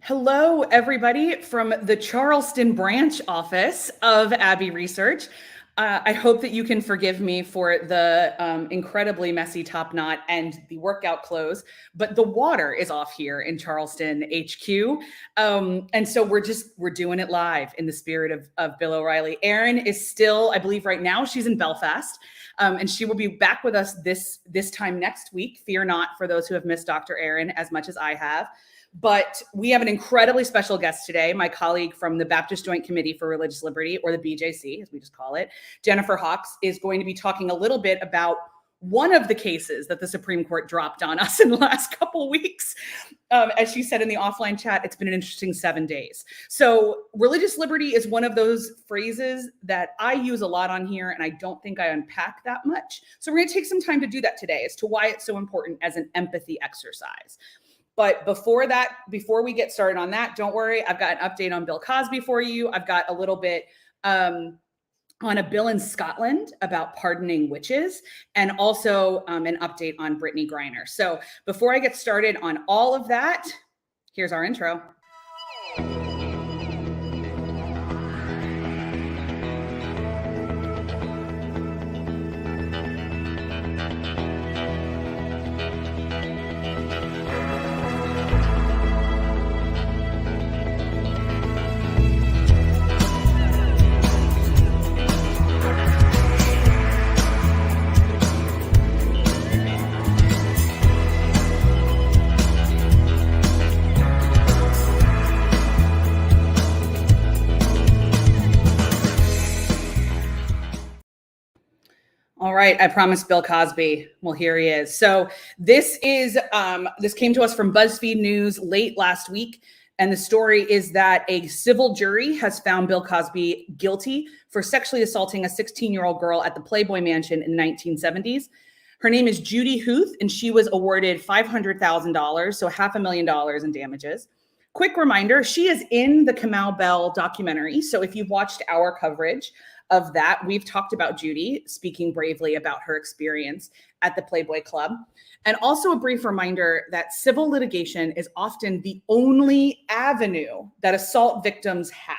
Hello, everybody from the Charleston branch office of Abbey Research. I hope that you can forgive me for the incredibly messy top knot and the workout clothes, but the water is off here in Charleston HQ. And so we're doing it live in the spirit of Bill O'Reilly. Erin is still, I believe right now, she's in Belfast. And she will be back with us this time next week. Fear not, for those who have missed Dr. Erin as much as I have. But we have an incredibly special guest today, my colleague from the Baptist Joint Committee for Religious Liberty, or the BJC, as we just call it. Jennifer Hawks is going to be talking a little bit about one of the cases that the Supreme Court dropped on us in the last couple of weeks. As she said in the offline chat, it's been an interesting 7 days. So religious liberty is one of those phrases that I use a lot on here, and I don't think I unpack that much. So we're going to take some time to do that today as to why it's so important as an empathy exercise. But before we get started on that, don't worry, I've got an update on Bill Cosby for you. I've got a little bit on a bill in Scotland about pardoning witches, and also an update on Brittany Griner. So before I get started on all of that, here's our intro. All right, I promised Bill Cosby. Well, here he is. So this came to us from BuzzFeed News late last week, and the story is that a civil jury has found Bill Cosby guilty for sexually assaulting a 16-year-old girl at the Playboy Mansion in the 1970s. Her name is Judy Huth, and she was awarded $500,000, so $500,000 in damages. Quick reminder, she is in the Kamau Bell documentary, so if you've watched our coverage of that, we've talked about Judy speaking bravely about her experience at the Playboy Club. And also a brief reminder that civil litigation is often the only avenue that assault victims have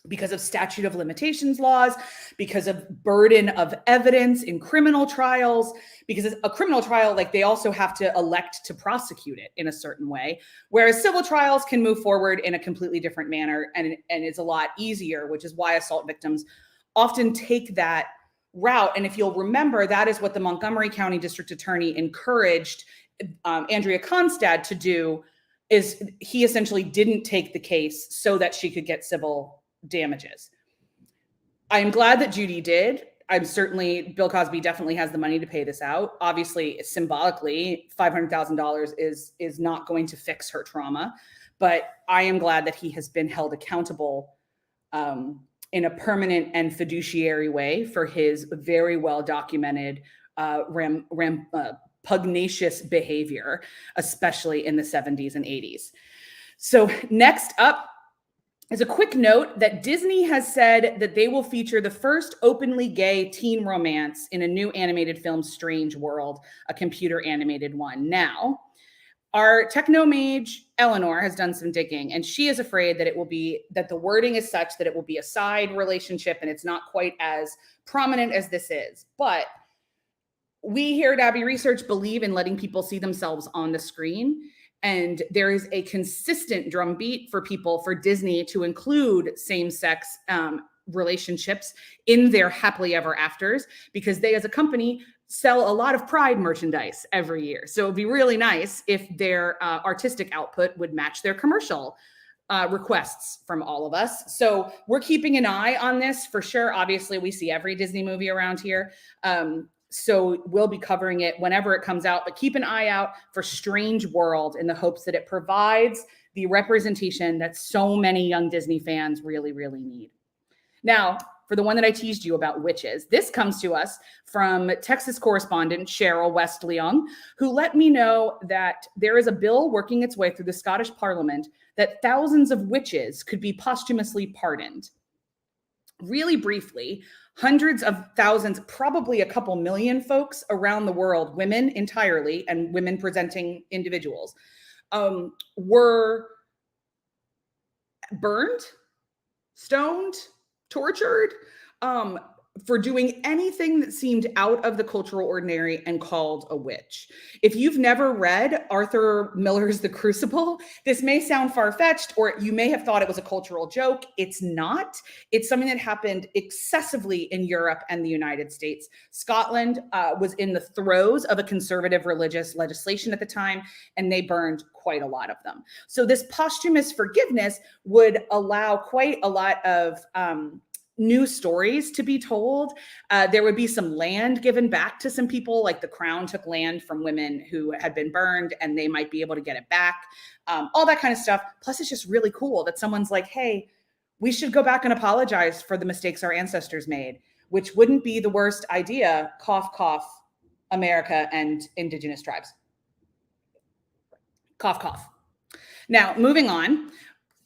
because of statute of limitations laws, because of burden of evidence in criminal trials, because a criminal trial, like, they also have to elect to prosecute it in a certain way, whereas civil trials can move forward in a completely different manner, and it's a lot easier, which is why assault victims often take that route. And if you'll remember, that is what the Montgomery County District Attorney encouraged Andrea Constad to do, is he essentially didn't take the case so that she could get civil damages. I am glad that Judy did. Bill Cosby definitely has the money to pay this out. Obviously, symbolically, $500,000 is not going to fix her trauma, but I am glad that he has been held accountable in a permanent and fiduciary way for his very well documented pugnacious behavior, especially in the 70s and 80s. So next up is a quick note that Disney has said that they will feature the first openly gay teen romance in a new animated film, Strange World, a computer animated one. Now, our techno mage, Eleanor, has done some digging, and she is afraid that the wording is such that it will be a side relationship and it's not quite as prominent as this is. But we here at Abbey Research believe in letting people see themselves on the screen. And there is a consistent drumbeat for Disney to include same-sex relationships in their happily ever afters, because they, as a company, sell a lot of Pride merchandise every year. So it'd be really nice if their artistic output would match their commercial requests from all of us. So we're keeping an eye on this for sure. Obviously, we see every Disney movie around here. So we'll be covering it whenever it comes out, but keep an eye out for Strange World in the hopes that it provides the representation that so many young Disney fans really, really need. Now, for the one that I teased you about witches, this comes to us from Texas correspondent Cheryl West Leung, who let me know that there is a bill working its way through the Scottish Parliament that thousands of witches could be posthumously pardoned. Really briefly, hundreds of thousands, probably a couple million folks around the world, women entirely and women presenting individuals, were burned, stoned, tortured, for doing anything that seemed out of the cultural ordinary and called a witch. If you've never read Arthur Miller's The Crucible, this may sound far-fetched, or you may have thought it was a cultural joke. It's not. It's something that happened excessively in Europe and the United States. Scotland was in the throes of a conservative religious legislation at the time, and they burned quite a lot of them. So this posthumous forgiveness would allow quite a lot of new stories to be told. There would be some land given back to some people, like the crown took land from women who had been burned and they might be able to get it back, all that kind of stuff. Plus, it's just really cool that someone's like, hey, we should go back and apologize for the mistakes our ancestors made, which wouldn't be the worst idea. Cough, cough, America and indigenous tribes. Cough, cough. Now, moving on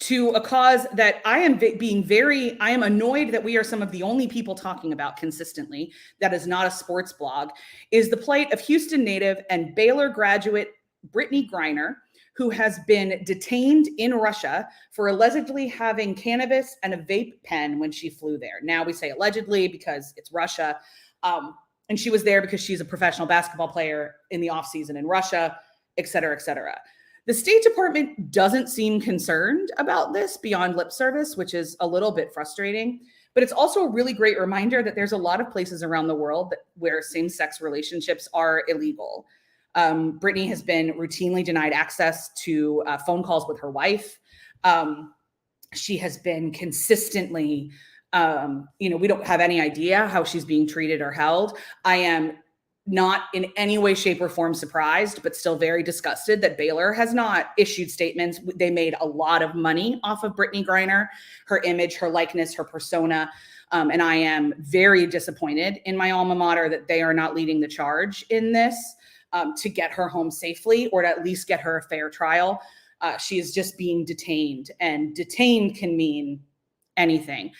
to a cause that I am annoyed that we are some of the only people talking about consistently that is not a sports blog, is the plight of Houston native and Baylor graduate Brittany Griner, who has been detained in Russia for allegedly having cannabis and a vape pen when she flew there. Now we say allegedly because it's Russia. And she was there because she's a professional basketball player in the offseason in Russia, et cetera, et cetera. The State Department doesn't seem concerned about this beyond lip service, which is a little bit frustrating. But it's also a really great reminder that there's a lot of places around the world where same-sex relationships are illegal. Brittany has been routinely denied access to phone calls with her wife. She has been consistently, we don't have any idea how she's being treated or held. I am not in any way, shape, or form surprised, but still very disgusted that Baylor has not issued statements. They made a lot of money off of Brittany Griner, her image, her likeness, her persona. And I am very disappointed in my alma mater that they are not leading the charge in this to get her home safely or to at least get her a fair trial. She is just being detained, and detained can mean anything.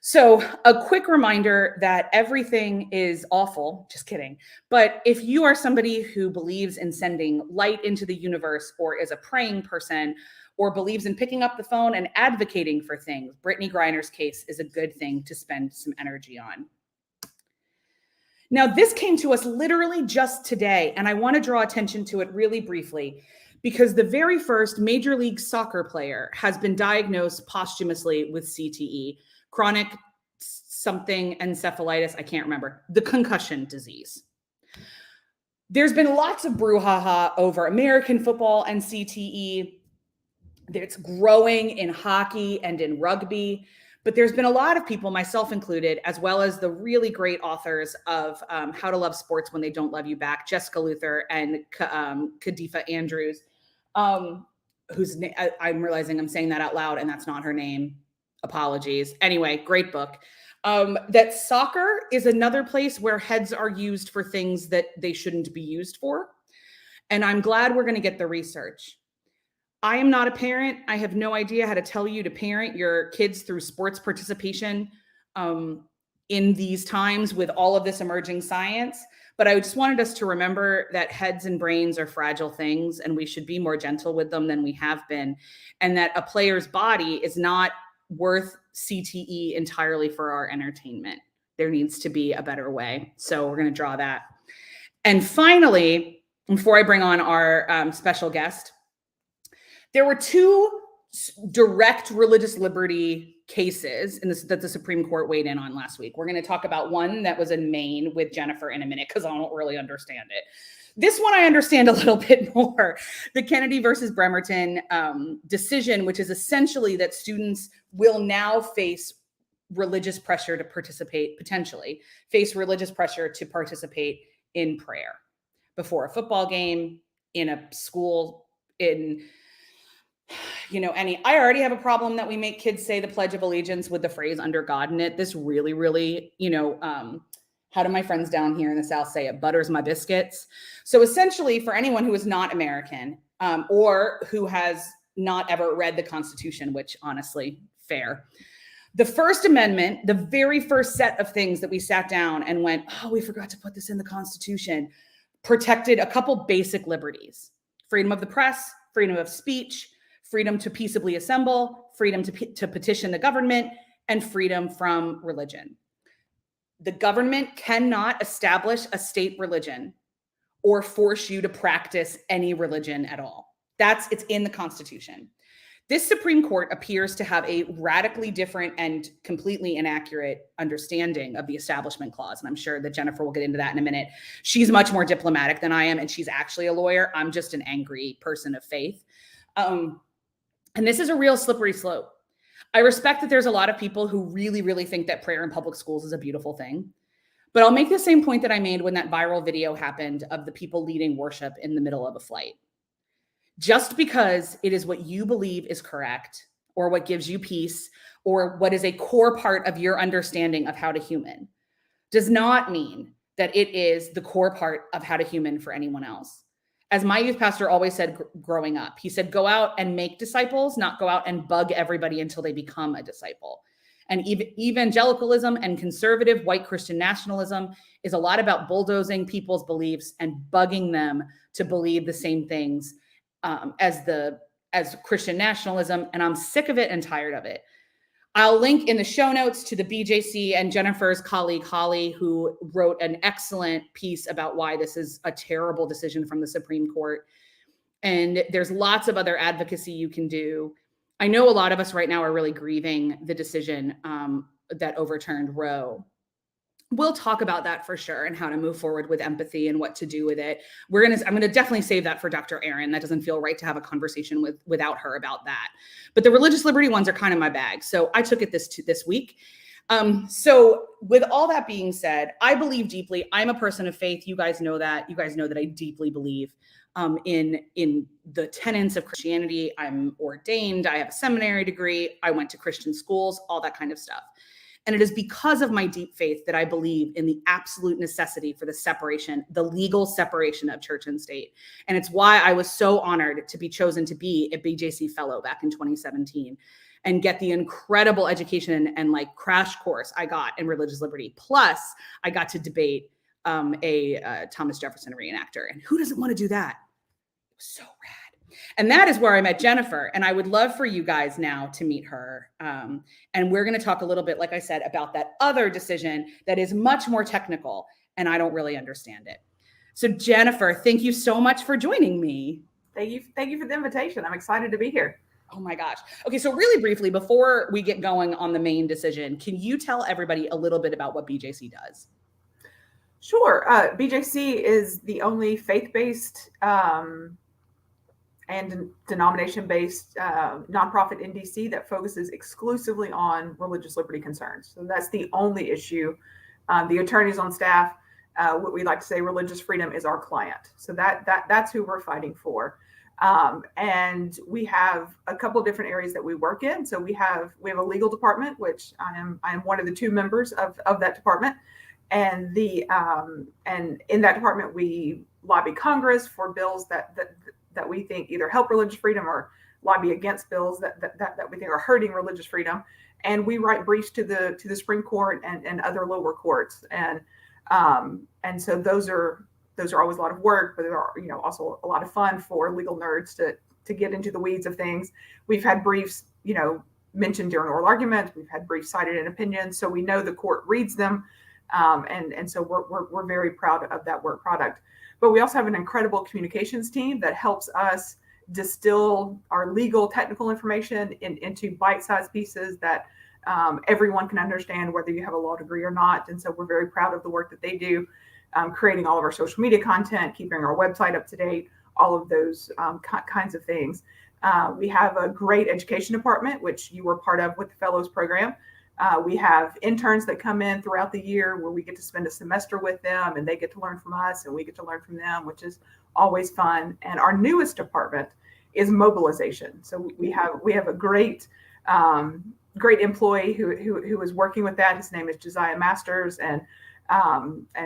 So a quick reminder that everything is awful, just kidding. But if you are somebody who believes in sending light into the universe, or is a praying person, or believes in picking up the phone and advocating for things, Brittany Griner's case is a good thing to spend some energy on. Now, this came to us literally just today, and I want to draw attention to it really briefly, because the very first Major League Soccer player has been diagnosed posthumously with CTE, chronic something encephalitis, I can't remember, the concussion disease. There's been lots of brouhaha over American football and CTE. It's growing in hockey and in rugby, but there's been a lot of people, myself included, as well as the really great authors of How to Love Sports When They Don't Love You Back, Jessica Luther and Kadifa Andrews, whose name, I'm realizing I'm saying that out loud and that's not her name. Apologies. Anyway, great book. That soccer is another place where heads are used for things that they shouldn't be used for. And I'm glad we're going to get the research. I am not a parent. I have no idea how to tell you to parent your kids through sports participation in these times with all of this emerging science. But I just wanted us to remember that heads and brains are fragile things, and we should be more gentle with them than we have been. And that a player's body is not worth CTE entirely for our entertainment. There needs to be a better way. So we're going to draw that. And finally, before I bring on our special guest, there were two direct religious liberty cases that the Supreme Court weighed in on last week. We're going to talk about one that was in Maine with Jennifer in a minute, because I don't really understand it. This one I understand a little bit more. The Kennedy versus Bremerton decision, which is essentially that students will now face religious pressure to participate, potentially face religious pressure to participate in prayer before a football game, in a school, in I already have a problem that we make kids say the Pledge of Allegiance with the phrase "under God" in it. This really, really, how do my friends down here in the South say it? Butters my biscuits. So essentially, for anyone who is not American or who has not ever read the Constitution, which honestly, fair. The First Amendment, the very first set of things that we sat down and went, oh, we forgot to put this in the Constitution, protected a couple basic liberties: freedom of the press, freedom of speech, freedom to peaceably assemble, freedom to petition the government, and freedom from religion. The government cannot establish a state religion or force you to practice any religion at all. It's in the Constitution. This Supreme Court appears to have a radically different and completely inaccurate understanding of the Establishment Clause. And I'm sure that Jennifer will get into that in a minute. She's much more diplomatic than I am, and she's actually a lawyer. I'm just an angry person of faith. And this is a real slippery slope. I respect that there's a lot of people who really, really think that prayer in public schools is a beautiful thing. But I'll make the same point that I made when that viral video happened of the people leading worship in the middle of a flight. Just because it is what you believe is correct, or what gives you peace, or what is a core part of your understanding of how to human, does not mean that it is the core part of how to human for anyone else. As my youth pastor always said growing up, he said, go out and make disciples, not go out and bug everybody until they become a disciple. And evangelicalism and conservative white Christian nationalism is a lot about bulldozing people's beliefs and bugging them to believe the same things as Christian nationalism. And I'm sick of it and tired of it. I'll link in the show notes to the BJC and Jennifer's colleague, Holly, who wrote an excellent piece about why this is a terrible decision from the Supreme Court. And there's lots of other advocacy you can do. I know a lot of us right now are really grieving the decision that overturned Roe. We'll talk about that for sure and how to move forward with empathy and what to do with it. I'm going to definitely save that for Dr. Aaron. That doesn't feel right to have a conversation without her about that. But the religious liberty ones are kind of my bag. So I took it this week. So with all that being said, I believe deeply. I'm a person of faith. You guys know that. You guys know that I deeply believe in the tenets of Christianity. I'm ordained. I have a seminary degree. I went to Christian schools, all that kind of stuff. And it is because of my deep faith that I believe in the absolute necessity for the legal separation of church and state. And it's why I was so honored to be chosen to be a BJC fellow back in 2017 and get the incredible education and like crash course I got in religious liberty. Plus, I got to debate a Thomas Jefferson reenactor. And who doesn't want to do that? It was so rad. And that is where I met Jennifer. And I would love for you guys now to meet her. And we're going to talk a little bit, like I said, about that other decision that is much more technical. And I don't really understand it. So Jennifer, thank you so much for joining me. Thank you for the invitation. I'm excited to be here. Oh my gosh. Okay. So really briefly, before we get going on the main decision, can you tell everybody a little bit about what BJC does? Sure. BJC is the only faith-based and denomination-based nonprofit in DC that focuses exclusively on religious liberty concerns. So that's the only issue. The attorneys on staff, what we like to say, religious freedom is our client. So that's who we're fighting for. And we have a couple of different areas that we work in. So we have a legal department, which I am one of the 2 members of that department. And and in that department, we lobby Congress for bills that we think either help religious freedom or lobby against bills that we think are hurting religious freedom. And we write briefs to the Supreme Court and other lower courts. And so those are always a lot of work, but they're also a lot of fun for legal nerds to get into the weeds of things. We've had briefs, mentioned during oral arguments. We've had briefs cited in opinions, so we know the court reads them. And so we're very proud of that work product. But we also have an incredible communications team that helps us distill our legal technical information into bite-sized pieces that everyone can understand, whether you have a law degree or not. And so we're very proud of the work that they do, creating all of our social media content, keeping our website up to date, all of those kinds of things. We have a great education department, which you were part of with the Fellows program. We have interns that come in throughout the year where we get to spend a semester with them and they get to learn from us and we get to learn from them, which is always fun. And our newest department is mobilization. So we have a great employee who is working with that. His name is Josiah Masters. And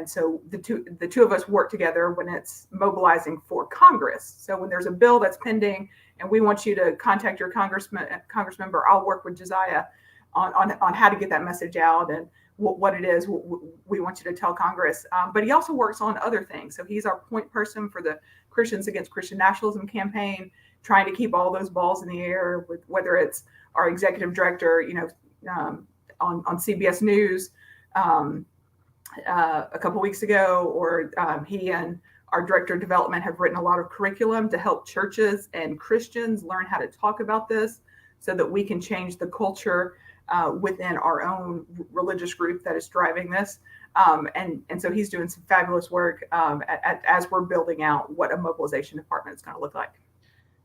so the two of us work together when it's mobilizing for Congress. So when there's a bill that's pending and we want you to contact your congress member, I'll work with Josiah on how to get that message out and what it is we want you to tell Congress. But he also works on other things. So he's our point person for the Christians Against Christian Nationalism campaign, trying to keep all those balls in the air, with whether it's our executive director, on CBS News a couple weeks ago, or he and our director of development have written a lot of curriculum to help churches and Christians learn how to talk about this so that we can change the culture within our own religious group that is driving this. And so he's doing some fabulous work as we're building out what a mobilization department is going to look like.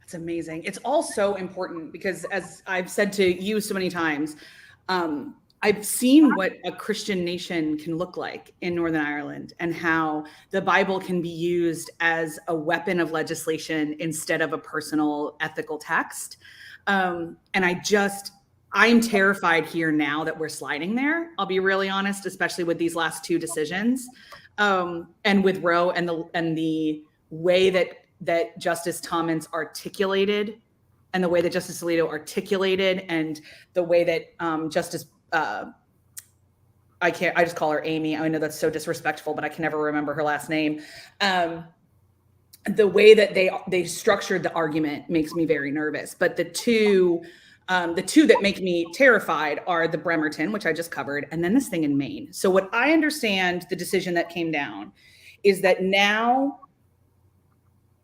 That's amazing. It's all so important because, as I've said to you so many times, I've seen what a Christian nation can look like in Northern Ireland and how the Bible can be used as a weapon of legislation instead of a personal ethical text. And I'm terrified here now that we're sliding there. I'll be really honest, especially with these last two decisions, and with Roe and the way that Justice Thomas articulated, and the way that Justice Alito articulated, and the way that Justice I just call her Amy. I know that's so disrespectful, but I can never remember her last name. The way that they structured the argument makes me very nervous. But the two that make me terrified are the Bremerton, which I just covered, and then this thing in Maine. So what I understand, the decision that came down, is that now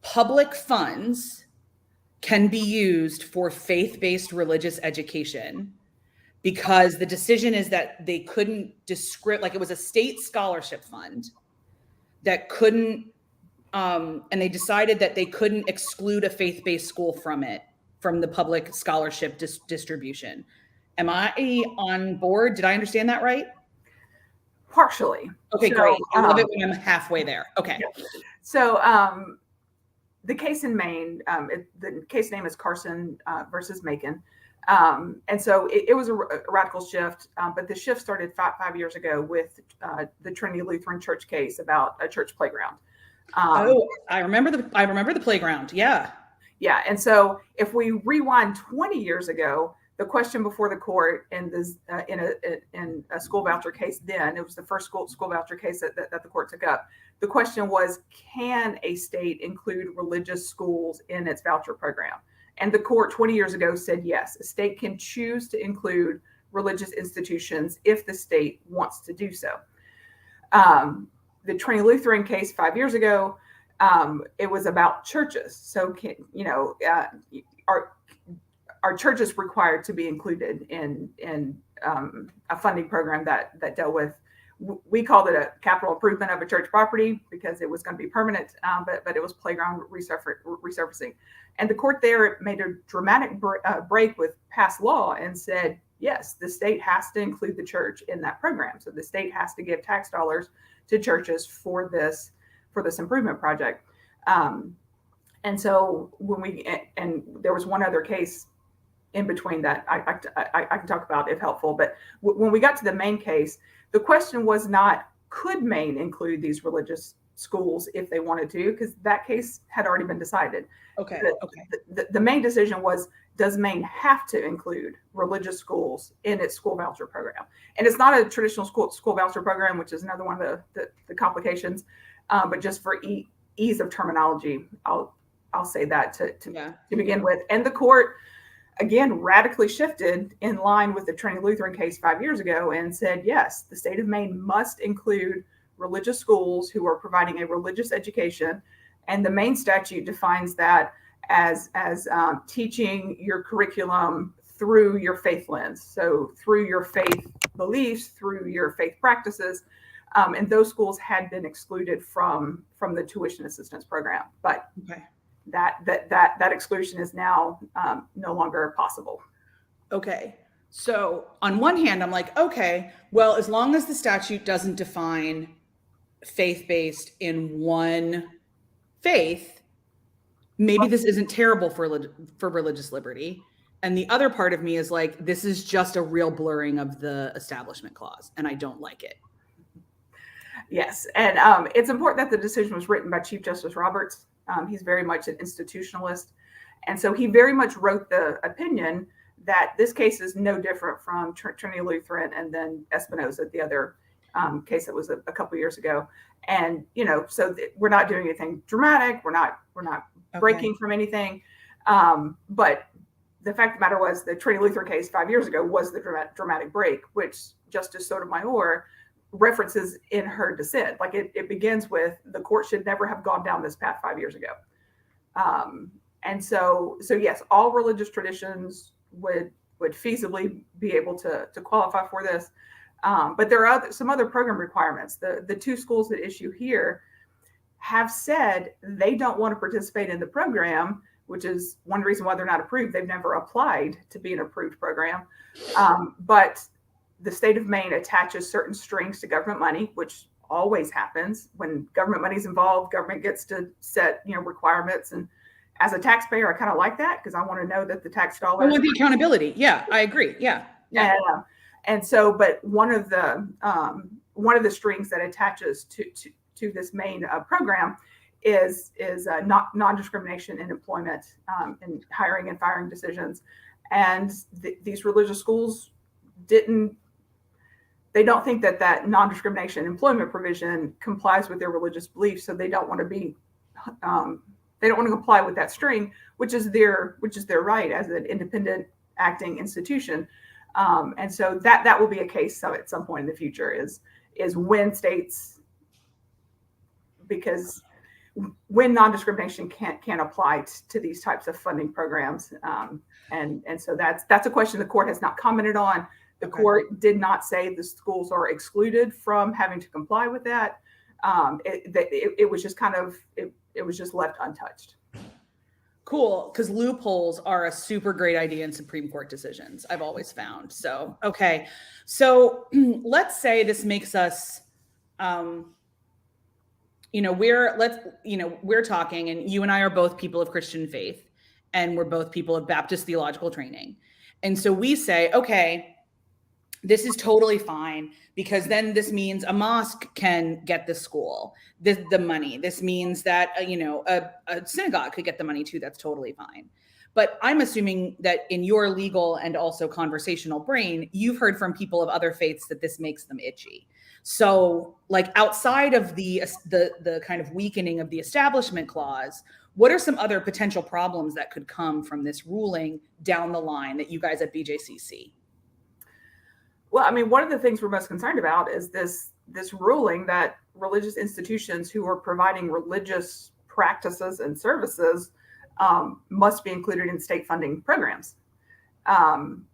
public funds can be used for faith-based religious education, because the decision is that they couldn't like it was a state scholarship fund that couldn't, and they decided that they couldn't exclude a faith-based school from the public scholarship distribution. Am I on board? Did I understand that right? Partially. Okay, great. I love it when I'm halfway there. Okay. Yeah. So the case in Maine, the case name is Carson versus Macon. And so it was a radical shift, but the shift started five years ago with the Trinity Lutheran Church case about a church playground. I remember the playground. Yeah. Yeah. And so if we rewind 20 years ago, the question before the court in a school voucher case, then it was the first school voucher case that the court took up. The question was, can a state include religious schools in its voucher program? And the court 20 years ago said, yes, a state can choose to include religious institutions if the state wants to do so. The Trinity Lutheran case 5 years ago, it was about churches. So, are churches required to be included in a funding program that dealt with, we called it a capital improvement of a church property because it was going to be permanent, but it was playground resurfacing. And the court there made a dramatic break with past law and said, yes, the state has to include the church in that program. So the state has to give tax dollars to churches for this improvement project. And so and there was one other case in between that I can talk about if helpful. But when we got to the Maine case, the question was not, could Maine include these religious schools if they wanted to, because that case had already been decided. Okay. The main decision was, does Maine have to include religious schools in its school voucher program? And it's not a traditional school voucher program, which is another one of the complications. But just for ease of terminology, I'll say that to begin with. And the court, again, radically shifted in line with the Trinity Lutheran case 5 years ago and said, yes, the state of Maine must include religious schools who are providing a religious education. And the Maine statute defines that as teaching your curriculum through your faith lens. So through your faith beliefs, through your faith practices. And those schools had been excluded from the tuition assistance program. But that exclusion is now no longer possible. Okay. So on one hand, I'm like, okay, well, as long as the statute doesn't define faith-based in one faith, maybe this isn't terrible for religious liberty. And the other part of me is like, this is just a real blurring of the Establishment Clause, and I don't like it. Yes. And it's important that the decision was written by Chief Justice Roberts. He's very much an institutionalist. And so he very much wrote the opinion that this case is no different from Trinity Lutheran and then Espinosa, the other case that was a couple years ago. And, so we're not doing anything dramatic. We're not breaking from anything. But the fact of the matter was the Trinity Lutheran case 5 years ago was the dramatic break, which Justice Sotomayor references in her dissent. Like it begins with, the court should never have gone down this path 5 years ago. And so yes, all religious traditions would feasibly be able to qualify for this. But there are some other program requirements. The two schools at issue here have said they don't want to participate in the program, which is one reason why they're not approved. They've never applied to be an approved program. But the state of Maine attaches certain strings to government money, which always happens when government money is involved. Government gets to set, requirements. And as a taxpayer, I kind of like that because I want to know that the tax dollars. I want the accountability. Yeah, I agree. Yeah. And so, but one of the strings that attaches to this Maine program is non-discrimination in employment, and hiring and firing decisions. And these religious schools they don't think that non-discrimination employment provision complies with their religious beliefs, so they don't want to comply with that string, which is their right as an independent acting institution. And so that will be a case at some point in the future is when states, because when non-discrimination can't apply to these types of funding programs. And so that's a question the court has not commented on. The court did not say the schools are excluded from having to comply with that. It was just it was just left untouched. Cool, because loopholes are a super great idea in Supreme Court decisions, I've always found. So, okay. So let's say this makes us, we're talking, and you and I are both people of Christian faith, and we're both people of Baptist theological training. And so we say, okay, this is totally fine, because then this means a mosque can get the school, the money. This means that, a synagogue could get the money too. That's totally fine. But I'm assuming that in your legal and also conversational brain, you've heard from people of other faiths that this makes them itchy. So like outside of the kind of weakening of the Establishment Clause, what are some other potential problems that could come from this ruling down the line that you guys at BJC see? Well, I mean, one of the things we're most concerned about is this ruling that religious institutions who are providing religious practices and services must be included in state funding programs.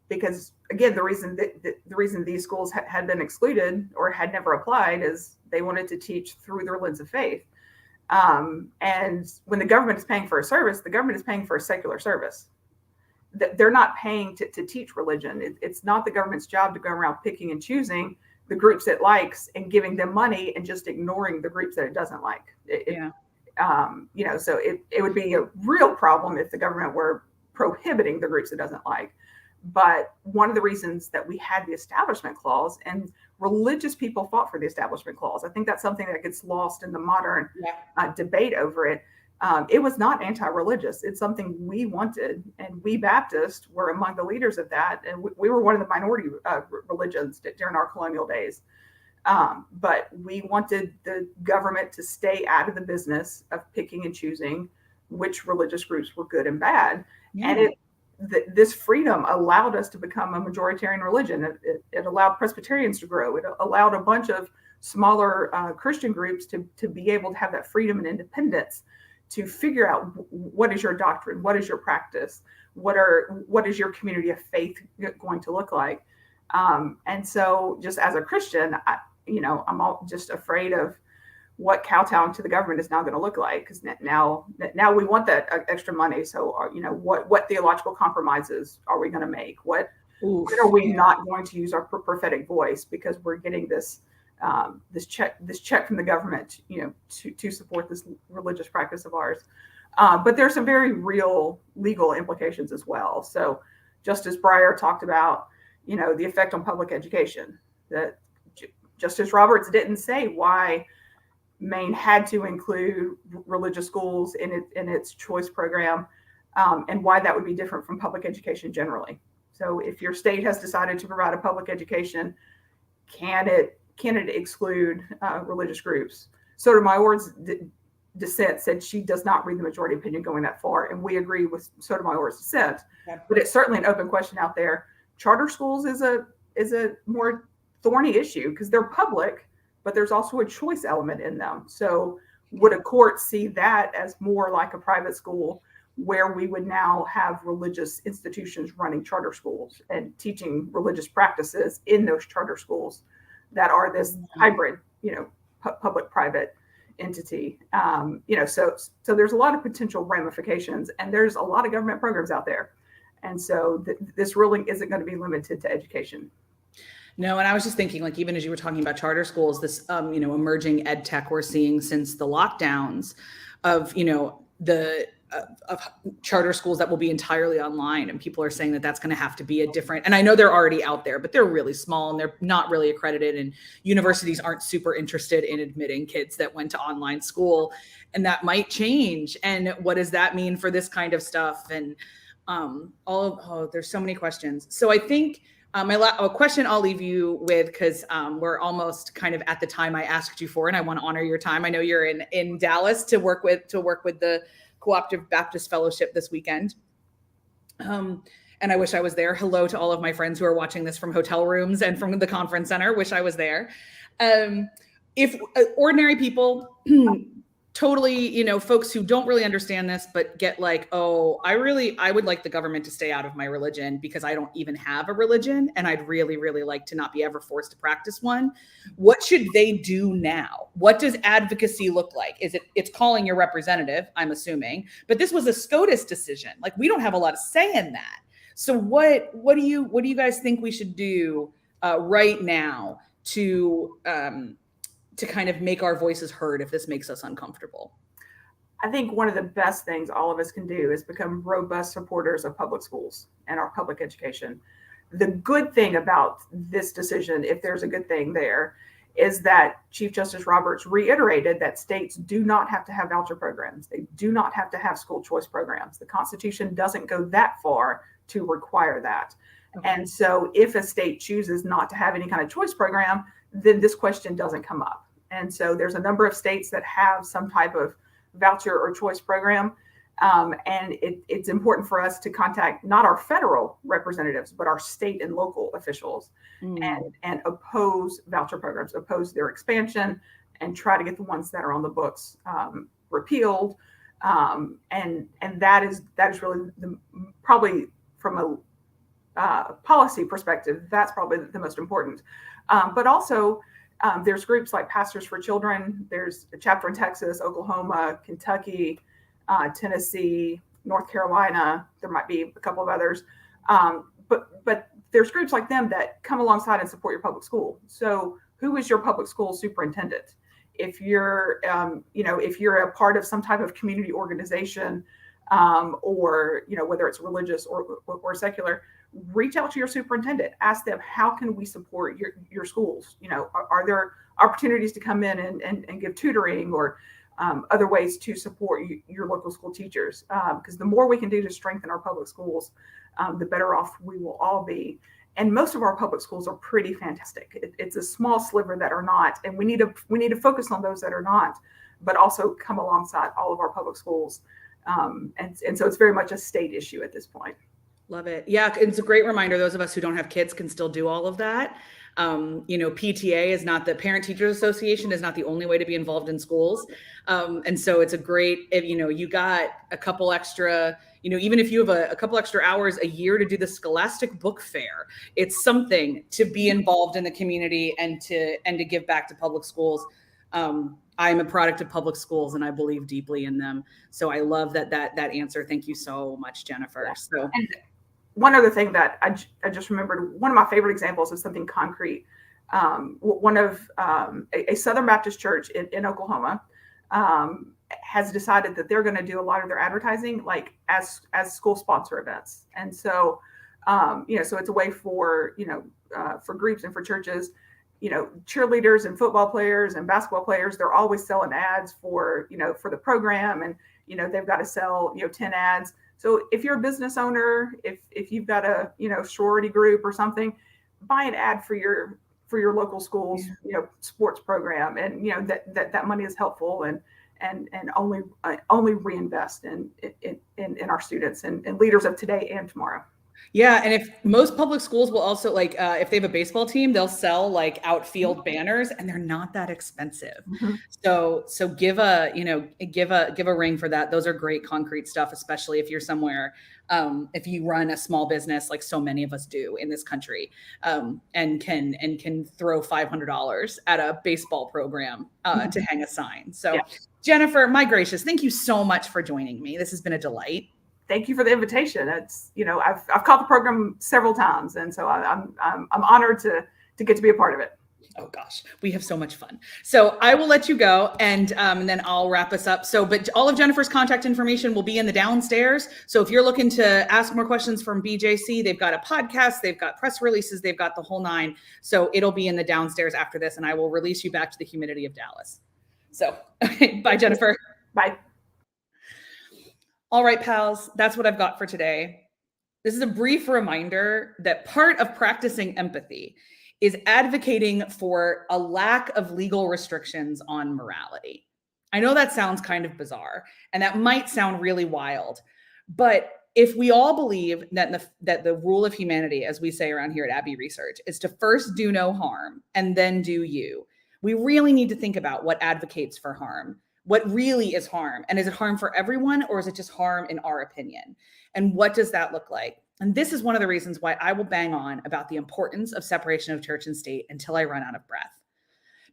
Because again, the reason these schools had been excluded or had never applied is they wanted to teach through their lens of faith. And when the government is paying for a service, the government is paying for a secular service. They're not paying to teach religion. It's not the government's job to go around picking and choosing the groups it likes and giving them money and just ignoring the groups that it doesn't like. So it would be a real problem if the government were prohibiting the groups it doesn't like. But one of the reasons that we had the Establishment Clause, and religious people fought for the Establishment Clause, I think that's something that gets lost in the modern debate over it. It was not anti-religious. It's something we wanted, and we Baptists were among the leaders of that. And we were one of the minority religions during our colonial days. But we wanted the government to stay out of the business of picking and choosing which religious groups were good and bad. Yeah. And this freedom allowed us to become a majoritarian religion. It allowed Presbyterians to grow. It allowed a bunch of smaller Christian groups to be able to have that freedom and independence to figure out what is your doctrine, what is your practice, what is your community of faith going to look like. And so just as a Christian, I'm all just afraid of what kowtowing to the government is now going to look like, because now we want that extra money. So, what theological compromises are we going to make? What are we not going to use our prophetic voice because we're getting this check from the government, to support this religious practice of ours. But there's some very real legal implications as well. So Justice Breyer talked about, the effect on public education. That Justice Roberts didn't say why Maine had to include religious schools in its choice program, and why that would be different from public education generally. So if your state has decided to provide a public education, can it exclude religious groups? Sotomayor's dissent said she does not read the majority opinion going that far, and we agree with Sotomayor's dissent. Yep. But it's certainly an open question out there. Charter schools is a more thorny issue because they're public, but there's also a choice element in them. So would a court see that as more like a private school where we would now have religious institutions running charter schools and teaching religious practices in those charter schools that are this hybrid, public-private entity? So there's a lot of potential ramifications, and there's a lot of government programs out there. And so this ruling isn't going to be limited to education. No, and I was just thinking, like, even as you were talking about charter schools, this, emerging ed tech we're seeing since the lockdowns of, of charter schools that will be entirely online. And people are saying that that's going to have to be a different, and I know they're already out there, but they're really small and they're not really accredited. And universities aren't super interested in admitting kids that went to online school. And that might change. And what does that mean for this kind of stuff? And there's so many questions. So I think a question I'll leave you with, because we're almost kind of at the time I asked you for, and I want to honor your time. I know you're in Dallas to work with the Cooperative Baptist Fellowship this weekend. And I wish I was there. Hello to all of my friends who are watching this from hotel rooms and from the conference center. Wish I was there. If ordinary people, totally, folks who don't really understand this, but get like, oh, I would like the government to stay out of my religion because I don't even have a religion. And I'd really, really like to not be ever forced to practice one. What should they do now? What does advocacy look like? It's calling your representative, I'm assuming, but this was a SCOTUS decision. Like, we don't have a lot of say in that. So what do you guys think we should do right now to kind of make our voices heard if this makes us uncomfortable? I think one of the best things all of us can do is become robust supporters of public schools and our public education. The good thing about this decision, if there's a good thing there, is that Chief Justice Roberts reiterated that states do not have to have voucher programs. They do not have to have school choice programs. The Constitution doesn't go that far to require that. Okay. And so if a state chooses not to have any kind of choice program, then this question doesn't come up. And so there's a number of states that have some type of voucher or choice program. And it's important for us to contact not our federal representatives, but our state and local officials and oppose voucher programs, oppose their expansion, and try to get the ones that are on the books repealed. And that is really probably from a policy perspective, that's probably the most important. But also, there's groups like Pastors for Children. There's a chapter in Texas, Oklahoma, Kentucky, Tennessee, North Carolina. There might be a couple of others. But there's groups like them that come alongside and support your public school. So who is your public school superintendent? If you're, if you're a part of some type of community organization, or, whether it's religious or secular, reach out to your superintendent, ask them, how can we support your schools? Are there opportunities to come in and give tutoring or other ways to support your local school teachers? Because the more we can do to strengthen our public schools, the better off we will all be. And most of our public schools are pretty fantastic. It's a small sliver that are not, and we need to focus on those that are not, but also come alongside all of our public schools. And so it's very much a state issue at this point. Love it. Yeah, it's a great reminder. Those of us who don't have kids can still do all of that. PTA is not, the Parent Teachers Association is not the only way to be involved in schools. And so it's a great, if you got a couple extra, even if you have a couple extra hours a year to do the Scholastic Book Fair, it's something to be involved in the community and to give back to public schools. I'm a product of public schools and I believe deeply in them. So I love that answer. Thank you so much, Jennifer. Yeah. So. And one other thing that I just remembered, one of my favorite examples of something concrete. One of a Southern Baptist church in Oklahoma has decided that they're going to do a lot of their advertising like as school sponsor events. And so, so it's a way for groups and for churches, cheerleaders and football players and basketball players, they're always selling ads for the program, and, they've got to sell, 10 ads. So if you're a business owner, if you've got a, sorority group or something, buy an ad for your local school's, sports program, and that money is helpful, and only reinvest in our students and leaders of today and tomorrow. Yeah, and if most public schools will also if they have a baseball team, they'll sell like outfield banners, and they're not that expensive. Mm-hmm. So give a ring for that. Those are great concrete stuff, especially if you're somewhere, if you run a small business like so many of us do in this country, and can throw $500 at a baseball program to hang a sign. So, yeah. Jennifer, my gracious, thank you so much for joining me. This has been a delight. Thank you for the invitation. It's, I've caught the program several times, and so I'm honored to get to be a part of it. Oh gosh, we have so much fun. So I will let you go, and then I'll wrap us up. So, but all of Jennifer's contact information will be in the downstairs. So if you're looking to ask more questions from BJC, they've got a podcast, they've got press releases, they've got the whole nine. So it'll be in the downstairs after this, and I will release you back to the humidity of Dallas. So bye, Jennifer. Bye. All right, pals, that's what I've got for today. This is a brief reminder that part of practicing empathy is advocating for a lack of legal restrictions on morality. I know that sounds kind of bizarre, and that might sound really wild, but if we all believe that the rule of humanity, as we say around here at Abbey Research, is to first do no harm and then do you, we really need to think about what advocates for harm. What really is harm? And is it harm for everyone, or is it just harm in our opinion? And what does that look like? And this is one of the reasons why I will bang on about the importance of separation of church and state until I run out of breath.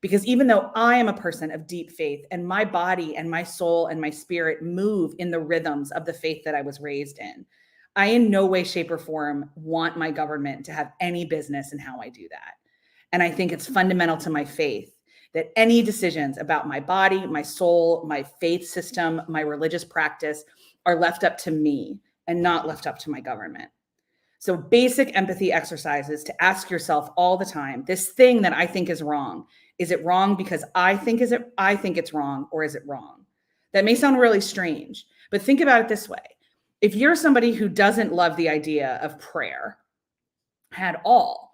Because even though I am a person of deep faith, and my body and my soul and my spirit move in the rhythms of the faith that I was raised in, I in no way, shape, or form want my government to have any business in how I do that. And I think it's fundamental to my faith that any decisions about my body, my soul, my faith system, my religious practice are left up to me and not left up to my government. So basic empathy exercises to ask yourself all the time, this thing that I think is it wrong because I think it's wrong, or is it wrong? That may sound really strange, but think about it this way. If you're somebody who doesn't love the idea of prayer at all,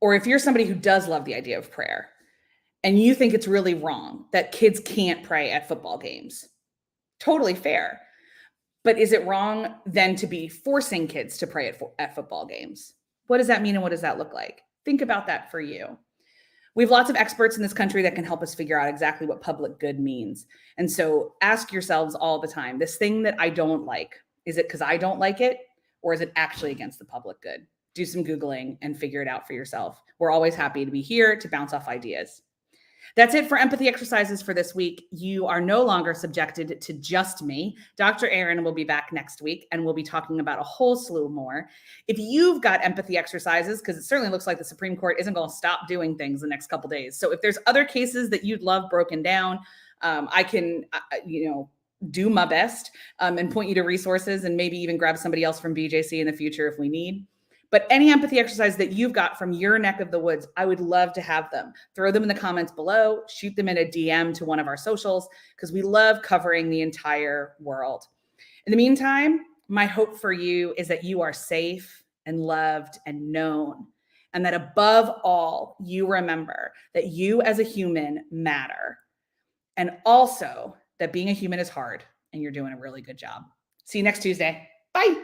or if you're somebody who does love the idea of prayer and you think it's really wrong that kids can't pray at football games, totally fair. But is it wrong then to be forcing kids to pray at football games? What does that mean, and what does that look like? Think about that for you. We have lots of experts in this country that can help us figure out exactly what public good means. And so ask yourselves all the time, this thing that I don't like, is it because I don't like it, or is it actually against the public good? Do some Googling and figure it out for yourself. We're always happy to be here to bounce off ideas. That's it for empathy exercises for this week. You are no longer subjected to just me. Dr. Aaron will be back next week, and we'll be talking about a whole slew more. If you've got empathy exercises, because it certainly looks like the Supreme Court isn't going to stop doing things the next couple of days. So if there's other cases that you'd love broken down, I can, do my best and point you to resources, and maybe even grab somebody else from BJC in the future if we need. But any empathy exercise that you've got from your neck of the woods, I would love to have them. Throw them in the comments below, shoot them in a DM to one of our socials, because we love covering the entire world. In the meantime, my hope for you is that you are safe and loved and known, and that above all, you remember that you as a human matter, and also that being a human is hard, and you're doing a really good job. See you next Tuesday. Bye.